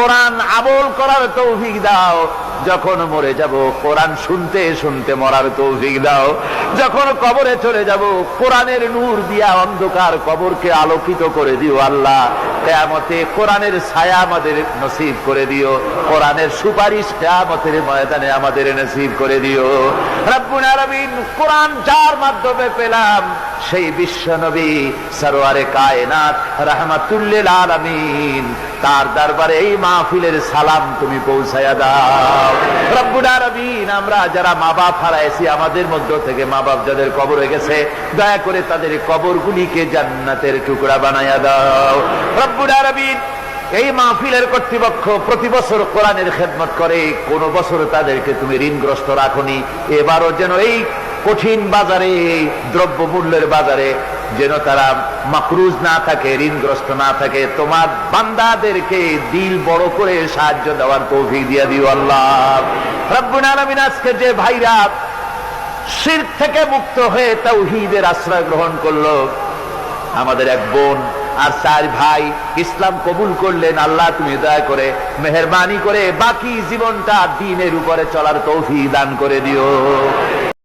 কোরআন আমল করার তৌফিক দাও। যখন মরে যাব কোরআন শুনতে শুনতে মরার তৌফিক দাও। যখন কবরে চলে যাব কোরআনের নূর দিয়া অন্ধকার কবরকে আলোকিত করে দিও আল্লাহ। কিয়ামতে কোরআনের ছায়া আমাদের নসিব করে দিও, কোরআনের সুপারিশ কিয়ামতের ময়দানে আমাদের নসিব করে দিও। রব্বুল আলামিন, কোরআন যার মাধ্যমে পেলাম সেই বিশ্ব নবী সরওয়ারে কায়নাত রাহমাতুল লিল আলামিন, তার দরবারে এই মাহফিলের সালাম তুমি পৌঁছায়া দাও। রব্বুল আলামিন, আমরা যারা মা বাপ হারাইছি, আমাদের মধ্য থেকে মা বাপ যাদের কবরে গেছে, দয়া করে তাদের কবরগুলিকে জান্নাতের টুকরা বানায়া দাও। রব্বুল আলামিন, এই মাহফিলের কর্তৃপক্ষ প্রতি বছর কোরআনের খেদমত করে, কোন বছর তাদেরকে তুমি ঋণগ্রস্ত রাখনি, এবারও যেন এই কঠিন বাজারে, দ্রব্য মূল্যের বাজারে যেন তারা মাকরুজ না থাকে, ঋণগ্রস্ত না থাকে। তোমার বান্দাদেরকে দিল বড় করে সাহায্য দেওয়ার তৌফিক দিয়ে দিও আল্লাহ। রব্বুল আলামিন, আজকে যে ভাইরা শিরক থেকে মুক্ত হয়ে তাওহীদের আশ্রয় গ্রহণ করলো, আমাদের এক বোন আর 4 ভাই ইসলাম কবুল করলেন, আল্লাহ তুমি দয়া করে মেহেরবানি করে বাকি জীবনটা দ্বীনের উপরে চলার তৌফিক দান করে দিও।